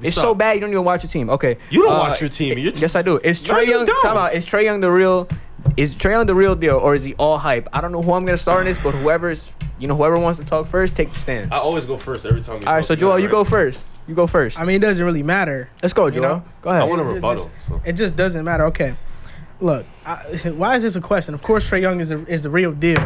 It's so bad you don't even watch your team. Okay. You don't watch your team. Yes, I do. Is No, Trae you Young? don't. Talk about, is Trae Young the real? Is Trae Young the real deal, or is he all hype? I don't know who I'm gonna start in this, but whoever wants to talk first, take the stand. I always go first every time. All right, so Joel, you go first. You go first. I mean, it doesn't really matter. Let's go, Joel. know? Go ahead. I want a It rebuttal. It just doesn't matter. Okay, look, why is this a question? Of course, Trae Young is the real deal.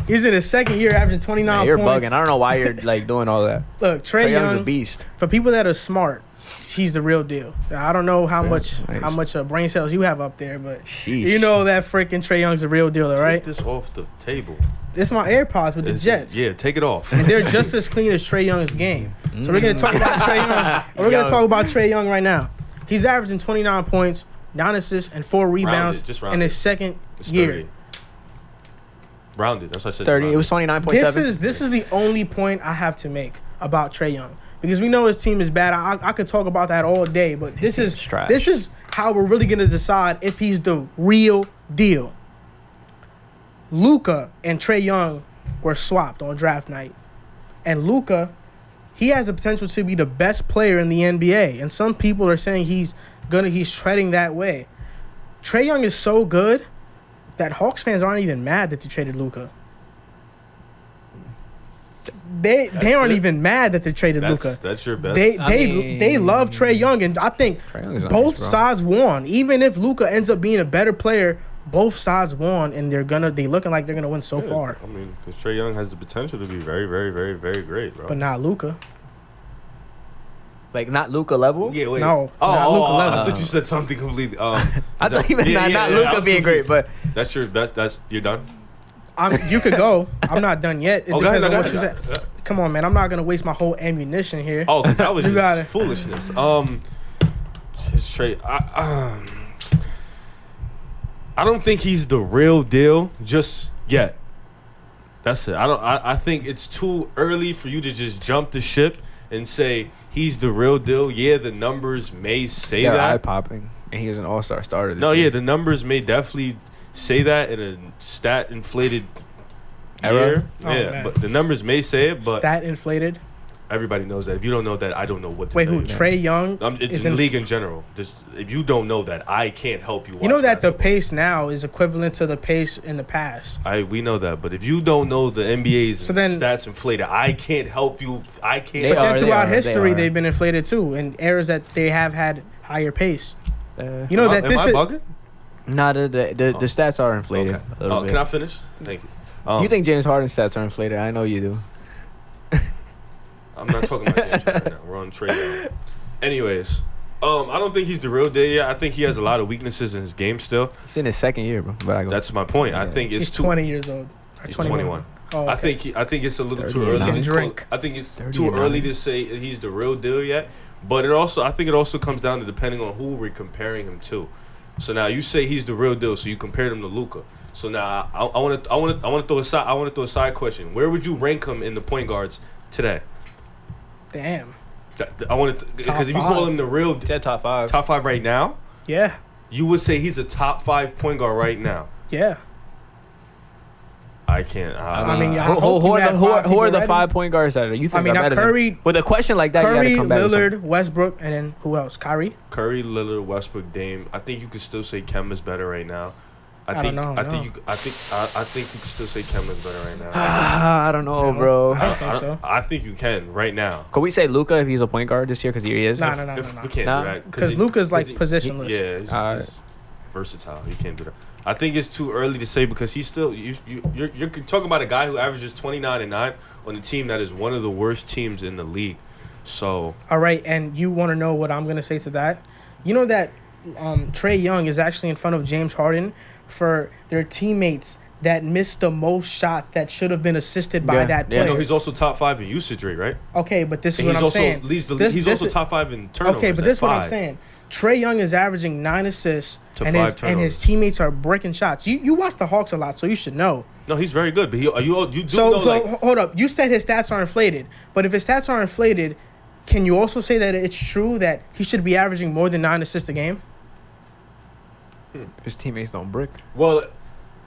He's in his second year, averaging 29 Man, you're points. bugging. I don't know why you're like doing all that. Look, Trae Young's a Young, beast. for people that are smart, he's the real deal. I don't know how much nice. brain cells you have up there, but Sheesh. you know that freaking Trae Young's the real deal, all right? Take this off the table. This is my AirPods with the Jets. Yeah, take it off. And they're just as clean as Trae Young's game. So we're gonna talk about Trae Young. And we're gonna talk about Trae Young right now. He's averaging 29 points, 9 assists, and 4 rebounds just in round his it. second It's year. 30. Rounded. That's what I said. 30. It was 29.7. This is the only point I have to make about Trae Young, because we know his team is bad. I could talk about that all day, but this is trash. This is how we're really gonna decide if he's the real deal. Luka and Trae Young were swapped on draft night, and Luka, he has the potential to be the best player in the NBA, and some people are saying he's treading that way. Trae Young is so good that Hawks fans aren't even mad that they traded Luka. They aren't even mad that they traded Luka. That's your best. They love Trae Young, and I think Young is both nice, bro. sides won. Even if Luka ends up being a better player, both sides won, and they looking like they're gonna win so far. I mean, because Trae Young has the potential to be very, very, very, very great, bro. But not Luka. Like not Luka level. Yeah, wait. No, not Luka level. I thought you said something completely. I thought you meant not Luka being great, but that's your best. That's you're done. You could go. I'm not done yet. It Okay, depends no, on go what you ahead. said. Come on, man. I'm not gonna waste my whole ammunition here. Oh, because that was You got just it. foolishness. Trae. I don't think he's the real deal just yet. That's it. I think it's too early for you to just jump the ship and say he's the real deal. Yeah, the numbers may say they're eye that. popping, and he was an all-star starter. No, yeah, the numbers may definitely say that in a stat inflated Era? year. Oh, Yeah, man. but the numbers may say it, but Stat inflated. everybody knows that. If you don't know that, I don't know what to Wait, tell who? you. Trae Young It's is in in. the league in general. Just if you don't know that, I can't help you. You know watch that the basketball. pace now is equivalent to the pace in the past. We know that, but if you don't know the NBA's So then- stats inflated, I can't help you. I can't. They But are, then they throughout are, history, they are. they've been inflated too, in eras that they have had higher pace. You know Am that I this is. bugging? Nah, the stats are inflated Okay. a little bit. Can I finish? Thank you. You think James Harden's stats are inflated? I know you do. I'm not talking about James right now. We're on Trae Young. Anyways, I don't think he's the real deal yet. I think he has a lot of weaknesses in his game still. He's in his second year, bro. But I go. That's my point. I think it's He's too. 20 years old. Or He's 21. 21. Oh, I okay. think it's a little 30 too and early. nine. to Drink. I think it's 30 too and early 9. to say he's the real deal yet. But I think it also comes down to depending on who we're comparing him to. So now you say he's the real deal, so you compared him to Luka. So now I want to throw a side question. Where would you rank him in the point guards today? Damn. I want to because if you call him the real He's at top 5. top 5 right now, Yeah. you would say he's a top 5 point guard right now. Yeah. I can't. I mean, I who hope you have five are people the ready. 5 point guards that you think I mean, are now better than- Curry- with a question like that, you Curry, gotta come back with Lillard, something. Westbrook, and then who else? Kyrie? Curry, Lillard, Westbrook, Dame. I think you could still say Kemba's better right now. I think don't know, I think no. I think you could still say Kemba's better right now. I don't know, bro. I don't think so. I think you can right now. Could we say Luka if he's a point guard this year? Because he is. Nah, If no. we can't Nah. do that Because Luka's like he- positionless. Yeah, he's versatile. He can't do that. I think it's too early to say because he's still you're talking about a guy who averages 29 and 9 on a team that is one of the worst teams in the league. So All right, and you want to know what I'm going to say to that? You know that Trae Young is actually in front of James Harden for their teammates that missed the most shots that should have been assisted by Yeah, that yeah. player. no, he's also top 5 in usage rate, right? Okay, but this is And what he's I'm also saying. he's also top 5 in turnovers. Okay, but at this is what I'm 5. saying. Trae Young is averaging 9 assists, To and 5 his turnovers. teammates are breaking shots. You watch the Hawks a lot, so you should know. No, he's very good, but you do So, know like hold up. You said his stats are inflated, but if his stats are inflated, can you also say that it's true that he should be averaging more than 9 assists a game? His teammates don't brick. Well,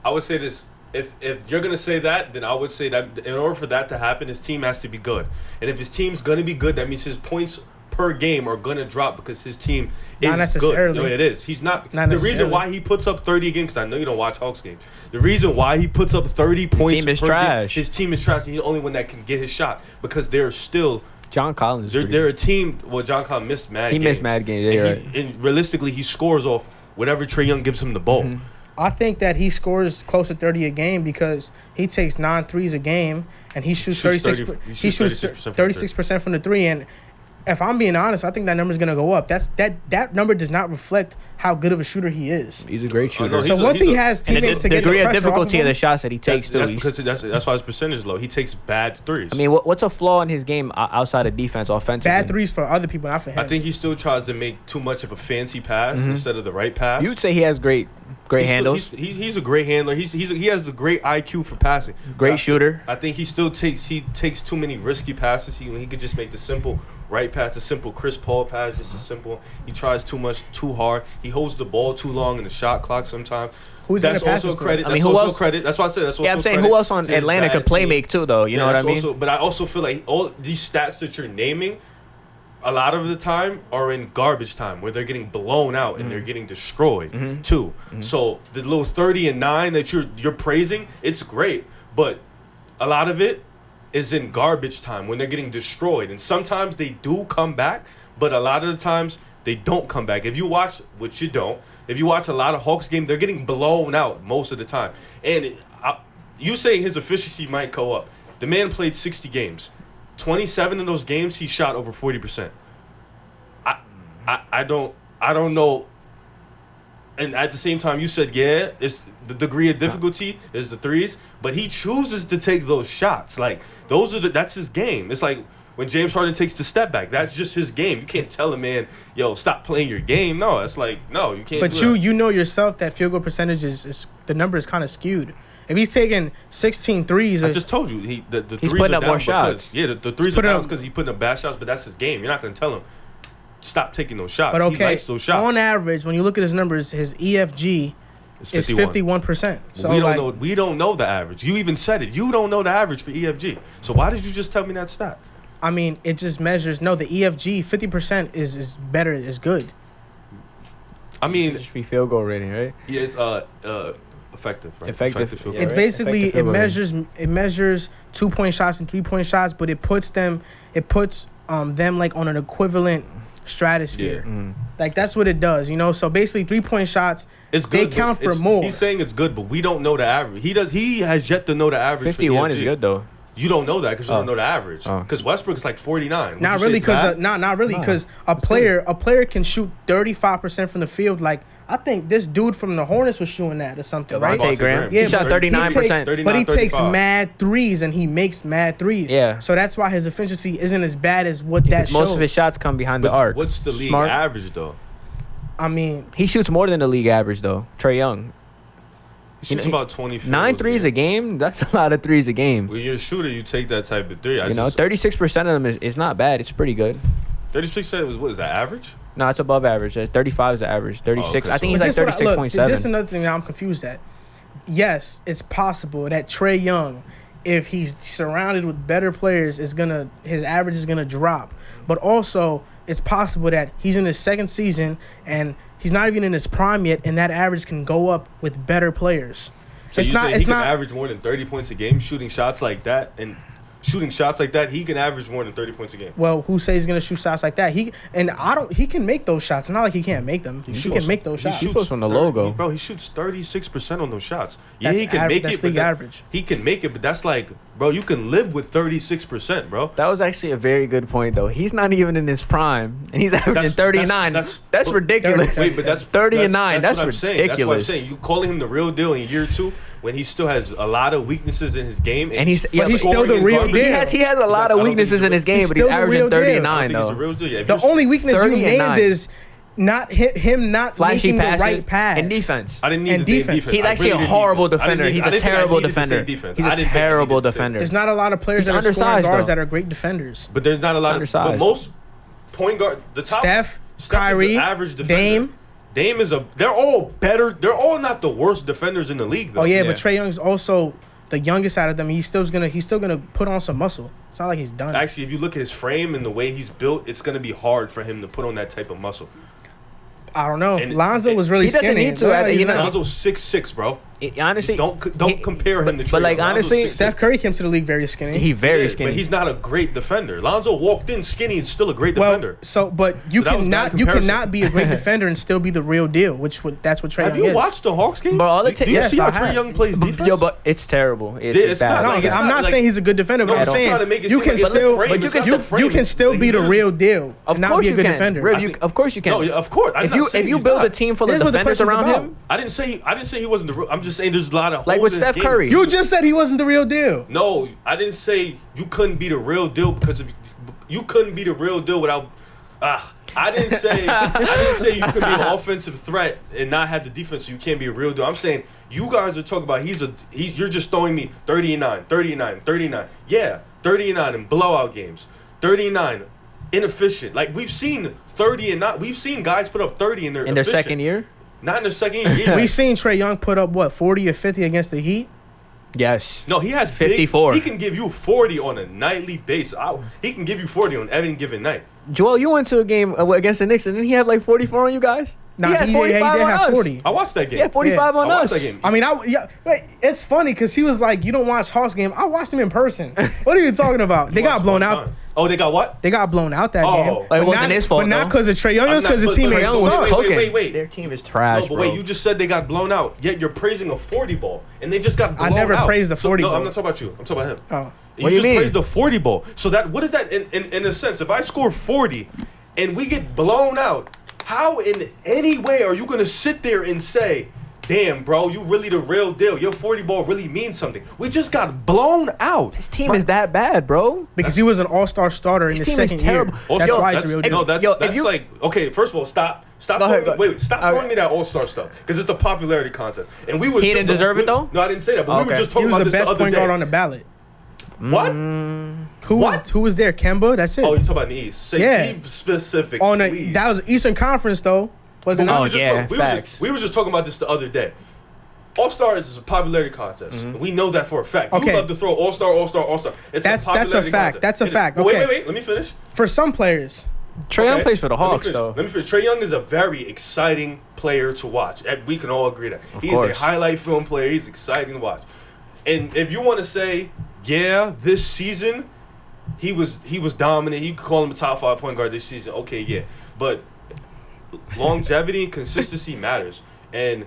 I would say this. If you're going to say that, then I would say that in order for that to happen, his team has to be good. And if his team's going to be good, that means his points per game are gonna drop because his team is Not necessarily. good. No, it is. He's not. Not The reason necessarily. why he puts up 30 a game, because I know you don't watch Hawks games. The reason why he puts up 30 points team is per game, trash. his team is trash. And he's the only one that can get his shot because they're still. John Collins. They're a team. Well, John Collins missed mad He games. missed mad games, yeah, And, and realistically, he scores off whatever Trae Young gives him the ball. Mm-hmm. I think that he scores close to 30 a game because he takes 9 threes a game and he shoots 36. He shoots 36% from the three. And if I'm being honest, I think that number is gonna go up. That number does not reflect how good of a shooter he is. He's a great shooter. no, So once he has and teammates to the get the degree of pressure difficulty off of the him, shots that he takes too. That's because that's why his percentage is low. He takes bad threes. I mean, what's a flaw in his game outside of defense, offensively? bad threes for other people, not for him. I think he still tries to make too much of a fancy pass instead of the right pass. You'd say he has great handles, He's a great handler. He has the great IQ for passing. great shooter. I think he takes too many risky passes. He could just make the simple right pass, the simple Chris Paul pass, just a simple. He tries too much, too hard. He holds the ball too long in the shot clock sometimes. Who's that's gonna pass also it to? credit. I mean, That's who also else- credit. That's why I said that's also Yeah, I'm saying credit who else on to his Atlanta could bad play team. make too, though. You know what I that's mean? Also, but I also feel like all these stats that you're naming, a lot of the time are in garbage time where they're getting blown out and they're getting destroyed too. So the little 30 and 9 that you're praising, it's great, but a lot of it is in garbage time when they're getting destroyed. And sometimes they do come back, but a lot of the times they don't come back. If you watch, which you don't, if you watch a lot of Hawks games, they're getting blown out most of the time. And you saying his efficiency might go up. The man played 60 games. 27 of those games, he shot over 40%. I don't know. And at the same time, you said, yeah, it's the degree of difficulty is the threes, but he chooses to take those shots. Like that's his game. It's like when James Harden takes the step back, that's just his game. You can't tell a man, yo, stop playing your game. No, it's like, no, you can't. But do that. you know yourself that field goal percentage is the number is kind of skewed. If he's taking 16 threes, I just told you the He's threes putting are up down more because, shots. yeah, the threes are putting down up- because he's putting up bad shots, but that's his game. You're not gonna tell him stop taking those shots. but He okay, likes those shots. on average, when you look at his numbers, his EFG It's is 51%. So we don't like, know. We don't know the average. You even said it. You don't know the average for EFG. So why did you just tell me that stat? I mean, it just measures. No, the EFG 50% is better, is good. I mean, Free field goal rating, right? yeah, it's effective. Right? Effective, field yeah, goal. It's basically Effective field goal it measures 2-point shots and 3-point shots, but it puts them like on an equivalent stratosphere. Yeah. Like that's what it does, you know. So basically, 3-point shots It's good. they count but for more. He's saying it's good, but we don't know the average. He has yet to know the average. 51 for is EFG. good though. You don't know that because you Oh. don't know the average. Oh. Because Westbrook is like 49. Would Not you say really, it's bad? because not really, because a player can shoot 35% from the field. Like I think this dude from the Hornets was shooting that or something, right? Devontae Graham. Yeah, He shot but 39%. 39, But he takes 35. mad threes and he makes mad threes. Yeah. So that's why his efficiency isn't as bad as what that Because most shows. of his shots come behind But the arc. what's the league Smart. average though? I mean, He shoots more than the league average though. Trae Young. He shoots know, about 20. 9 threes a game. That's a lot of threes a game. When you're a shooter, you take that type of three. You know, 36% of them is not bad. It's pretty good. 36% was what is that average? No, it's above average. 35 is the average. 36. okay, I think so- he's But like this what I- look, 36.7. This is another thing that I'm confused at. Yes, it's possible that Trae Young, if he's surrounded with better players, his average is gonna drop. But also, it's possible that he's in his second season and he's not even in his prime yet, and that average can go up with better players. So It's you not. say It's he can not. average more than 30 points a game shooting shots like that, and shooting shots like that, he can average more than 30 points a game. Well, who says he's gonna shoot shots like that? He can make those shots. It's not like he can't make them. He shoots- can make those shots. shoots from the logo. Bro, he shoots 36% on those shots. Yeah, That's he can average- make that's it. But league average. He can make it, but that's like, bro, you can live with 36%, bro. That was actually a very good point, though. He's not even in his prime, and he's averaging 39. That's ridiculous. Wait, but that's 30 and 9. That's what I'm saying. That's what I'm ridiculous. saying. You calling him the real deal in year 2 when he still has a lot of weaknesses in his game, And he's But he's still the scoring in real garbage deal. He has a lot I of don't think weaknesses he's in his game, he's but he's still the averaging real deal. I don't 39 think he's the though. real deal. Yeah, if The you're- only weakness you 30 and named 9. is not him not Flashy making passes the right pass and defense. I didn't need and to name defense. defense. He's I actually really a didn't horrible need to. I defender. didn't He's think a I terrible needed to say defender. defense. He's I a didn't think I terrible needed to say defender. There's not a lot of players He's that are scoring undersized, guards though. that are great defenders. But there's not a lot of. undersized. But most point guard, the top. Steph, is Kyrie, an average defender. Dame. Dame is a. They're all better. They're all not the worst defenders in the league, though. Oh yeah, Yeah. but Trae Young's also the youngest out of them. He's still gonna put on some muscle. It's not like he's done. Actually, if you look at his frame and the way he's built, it's gonna be hard for him to put on that type of muscle. I don't know. And Lonzo was really he doesn't skinny. need to, He's not- Lonzo's 6'6", bro. Honestly, Don't compare him to Trae but like Young. Lonzo's honestly, 6'6". Steph Curry came to the league very skinny. he very Yeah, skinny. but he's not a great defender. Lonzo walked in skinny and still a great defender. But you So that was bad cannot comparison. be a great defender and still be the real deal, that's what Trae Young Have you is. watched the Hawks game? But all it do you yes, see how I Trae have. Young plays defense? Yo, but it's terrible. It's It's bad. not, No, like, it's I'm not not like- saying he's a good defender, but No, I'm I'm saying trying to make it you seem can like it's still the frame, but it's you can not still- the frame. you can still Like, be the he real deal Of and not course be a you good can. defender. Riv, of course you can. No, yeah, of course. I'm if not you saying if you he's build not. a team full of Here's what the defenders question's around about. him, I didn't say he wasn't the real. I'm just saying there's a lot of like holes with in his Steph game. Curry. You just said he wasn't the real deal. No, I didn't say you couldn't be the real deal because of you couldn't be the real deal without. I didn't say you could be an offensive threat and not have the defense. So you can't be a real deal. I'm saying you guys are talking about you're just throwing me 39. Yeah, 39 in blowout games, 39 inefficient. Like we've seen 30 and not. We've seen guys put up 30 in their efficient. second year. Not in their second year. Yeah. We seen Trae Young put up what 40 or 50 against the Heat. Yes. No, he has 54. He can give you 40 on a nightly basis. He can give you 40 on any given night. Joel, you went to a game against the Knicks, and didn't he have like 44 on you guys? Nah, he had he 45 did on have us. 40. I watched that game. Yeah, 45 on I watched us. that game. I mean, wait, it's funny because he was like, "You don't watch Hawks game." I watched him in person. What are you talking about? They got watched blown one out. time. Oh, they got what? They got blown out that Oh. game. Like, But it wasn't not- his fault, but not though. because of Trae Young. It was I'm because not- his but teammates Young was sucked. cooking. Wait. Their team is trash, No, but bro. wait, you just said they got blown out. Yet you're praising a 40 ball, and they just got blown out. never praised the 40 No, ball. I'm not talking about you. I'm talking about him. Oh. What do you just mean? praised the 40 ball. So what is that in a sense? If I score 40 and we get blown out, how in any way are you going to sit there and say, damn, bro, you really the real deal. Your 40 ball really means something. We just got blown out. His team is that bad, bro. Because he was an all-star starter in His his team is second year. terrible. That's Also, why he's a real deal. No, that's if you- like, okay, first of all, stop Go ahead, throwing, go- wait, stop okay. throwing me that all-star stuff. Because it's a popularity contest. And we was He just didn't deserve it, though? No, I didn't say that, but we were Okay. just He talking was about the this the best other point day. guard on the ballot. What? Who was there? Kemba. That's it. Oh, you're talking about in the East. Say Yeah. be specific, On a, please. that was Eastern Conference though, wasn't We it? Oh, were just yeah, talking- facts. we were just talking about this the other day. All-Stars is a popularity contest. And we know that for a fact. Okay. You love to throw All-Star. It's That's a popularity fact. contest. That's a It is. fact. But Okay. Wait. Let me finish. For some players, Trae Young Okay. plays for the Let me Hawks, finish. though. Let me finish. Trae Young is a very exciting player to watch. We can all agree that. He's a course. highlight film player. He's exciting to watch. And if you want to say, yeah, this season, he was dominant. You could call him a top 5 point guard this season. Okay, yeah. But longevity and consistency matters. And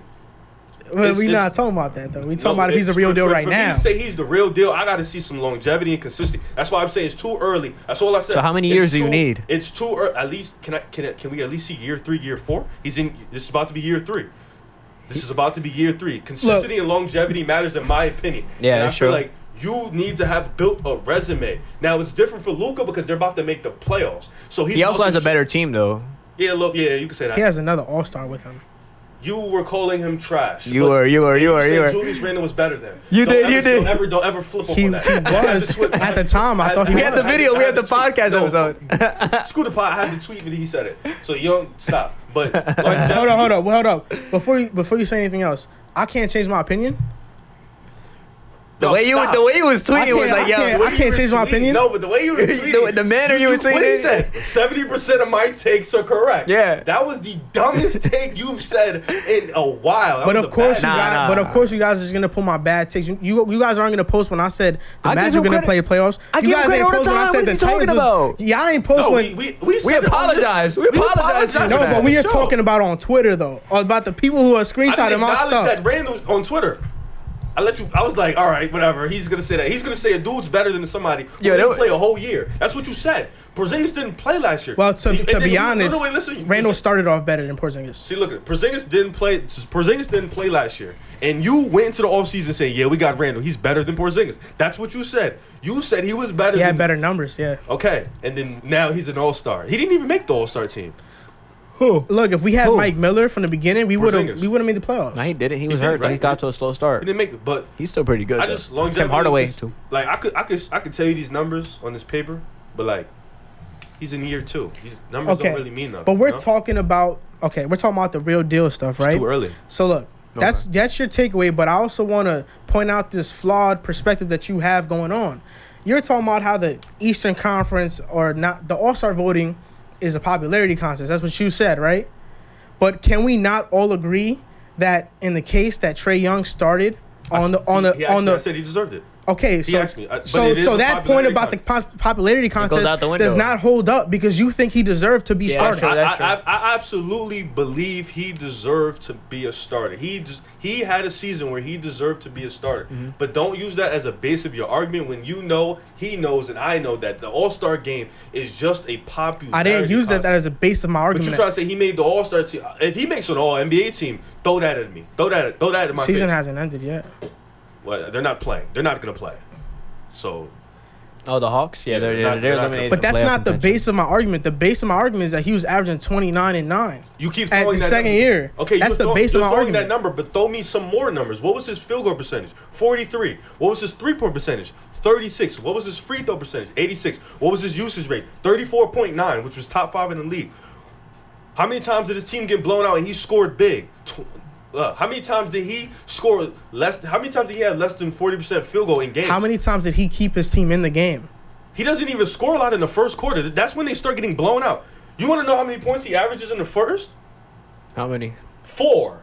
well, we're it's- not talking about that though. We talking no, about if he's a it's real for- deal for- right for me now. to say he's the real deal, I got to see some longevity and consistency. That's why I'm saying it's too early. That's all I said. So how many It's years do you too- need? It's too early. At least can we at least see year 3, year 4? This is about to be year 3. This is about to be year 3. Consistency and longevity matters in my opinion. Yeah, and that's I feel true. like you need to have built a resume. Now it's different for Luka because they're about to make the playoffs. So He also about has to a better team, though. Yeah, look, yeah, you can say that. He has another All-Star with him. You were calling him trash. You but were. said Julius Randle was better than him. You Don't did, ever- you did. Don't ever flip up He on that. was at the time. I thought he We was. had the video. We had the podcast episode. Screw the pod. I had the tweet when he said it. So you don't stop. But But hold up. Before you say anything else, I can't change my opinion. The way you was tweeting was like, yo, I can't change my opinion. No, but the way you were tweeting, the manner you were What he tweeting. said, 70% of my takes are correct. Yeah. That was the dumbest take you've said in a while. That But was of the course, bad- you guys are just gonna pull my bad takes. You guys aren't gonna post when I said the I give Magic him are gonna play credit. playoffs. I You give him guys credit ain't all the post when I time. said What the is he talking Titans was- about? Yeah, I ain't post No, when. we said it on this- apologize. We apologize for apologized No, for that but we on are the show. talking about on Twitter though, or about the people who are I screenshotting didn't my acknowledge stuff. that Randall on Twitter. I was like, all right, whatever. He's gonna say that. He's gonna say a dude's better than somebody who Yo, didn't that- play a whole year. That's what you said. Porzingis didn't play last year. Well, to be honest, listen, Randall started off better than Porzingis. See, look, Porzingis didn't play. Porzingis didn't play last year, and you went into the offseason saying, "Yeah, we got Randall. He's better than Porzingis." That's what you said. You said he was better. He than had better numbers, yeah. Okay, and then now he's an all-star. He didn't even make the all-star team. Who? Look, if we had Who? Mike Miller from the beginning, we would Porzingis. have made the playoffs. No, he didn't. He was did, hurt. right? He got to a slow He start. didn't make it, but He's still pretty good. I though. just longevity. Tim Hardaway just- too. Like I could tell you these numbers on this paper, but like he's in year 2. These numbers Okay, don't really mean nothing. but we're you know? talking about the real deal stuff, right? It's too early. So look, That's your takeaway, but I also want to point out this flawed perspective that you have going on. You're talking about how the Eastern Conference or not the All-Star voting is a popularity contest. That's what you said, right? But can we not all agree that in the case that Trae Young started I said he deserved it. Okay, He so asked me, but it is so a that point popularity about the popularity contest out the window. does not hold up because you think he deserved to be started. sure. That's true. I absolutely believe he deserved to be a starter. He had a season where he deserved to be a starter. Mm-hmm. But don't use that as a base of your argument when you know, he knows, and I know that the All-Star game is just a popularity I didn't use that contest. as a base of my But argument. you try to say he made the All-Star team. If he makes an All-NBA team, throw that at me. Throw that at my Season face. hasn't ended yet. Well, they're not playing. They're not going to play. So Oh, the Hawks? Yeah, they're not eliminated. But from that's playoff not the contention. base of my argument. The base of my argument is that he was averaging 29 and 9. you keep At throwing the that second number. year. Okay, That's the you're base of my throwing that argument. number, but throw me some more numbers. What was his field goal percentage? 43. What was his three-point percentage? 36. What was his free throw percentage? 86. What was his usage rate? 34.9, which was top 5 in the league. How many times did his team get blown out and he scored big? How many times did he score less? How many times did he have less than 40% field goal in games? How many times did he keep his team in the game? He doesn't even score a lot in the first quarter. That's when they start getting blown out. You want to know how many points he averages in the first? How many? 4.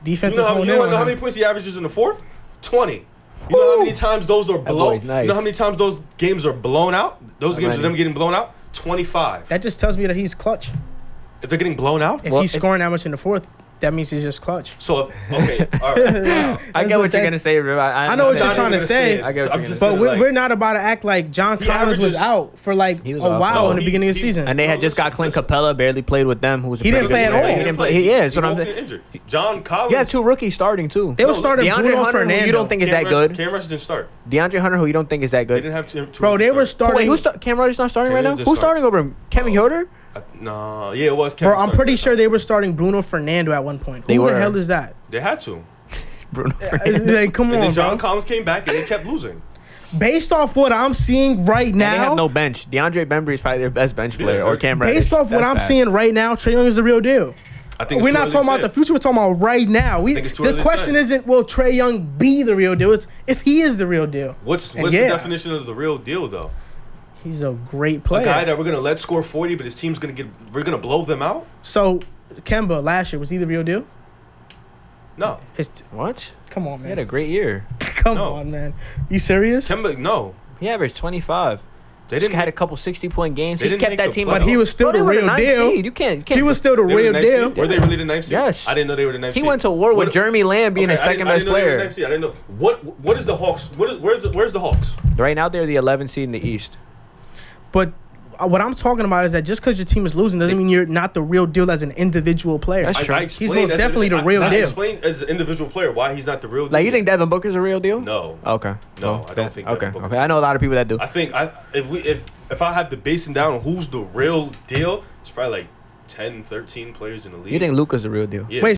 Defense You is know holding in how on him. many points he averages in the fourth? 20. You know how many times those are blown? boy's nice. You know how many times those games are blown out? Those games of them getting blown out? 25. That just tells me that he's clutch. If they're getting blown out? If Well, he's scoring that much in the fourth, that means he's just clutch. So, okay, all right. Wow. I get what you're going to say, Riv. I know what you're not trying even to gonna say, it. I get what I'm you're just But gonna, we're not about to act like John He Collins was averages- out for like He was a off. while No, in the beginning of the season. And they had just got listen, Clint listen. Capella, barely played with them. Who was a He didn't pretty play good at player. all. He didn't play. Yeah, so I'm. injured. John Collins. You have two rookies starting too. They were No, starting DeAndre Bruno Hunter, who Fernando. you don't think is Cam that Rush- good. Cam Rush didn't start. DeAndre Hunter, who you don't think is that They good. didn't have two Bro, they were start. starting. Wait, Cam Reddish not starting right now? Cam Who's just starting over him? Kevin Huerter? No, yeah, it was Cam. Bro, I'm starting pretty right sure now. they were starting Bruno Fernando at one point. They Who the were. hell is that? They had to. Bruno Fernandes. Like, come And on, then John bro. Collins came back and they kept losing. Based off what I'm seeing right And they have now, no bench. DeAndre Bembry is probably their best bench player, or Cam Reddish. based off what That's I'm bad. seeing right now, Trae Young is the real deal. I think it's We're too not early talking to about say. the future. We're talking about right now. think it's too early The to question say. isn't will Trae Young be the real deal? It's if he is the real deal. What's And the yeah, definition of the real deal though? He's a great A player. guy that we're gonna let score 40, but his team's we're gonna blow them out? So Kemba last year, was he the real deal? No. What? Come on, He had man. a great year. Come No. on, man. You serious? Kemba, no. He averaged 25. They Just didn't had a couple 60-point games. They He didn't kept make that the team. playoffs. But he was still Bro, they the were real ninth deal. seed. You can't. He was still the They were real the ninth deal. seed? Were they really the ninth seed? Yes. I didn't know they were the ninth He seed. went to war with What- Jeremy Lamb being Okay, the second best I didn't know they were the player. ninth seed. I didn't know. What is the Hawks? Where's the Hawks? Right now, they're the 11th seed in the East. But what I'm talking about is that just because your team is losing doesn't mean you're not the real deal as an individual player. That's true. He's most definitely the real I deal. explained as an individual player why he's not the real deal. Like, you think Devin Booker's a real deal? No. Okay. No, I don't think Devin Okay. Booker's Okay. I know a lot of people that do. I think if I have to base it down on who's the real deal, it's probably like 10, 13 players in the league. You think Luka's the real deal? Yeah. Wait,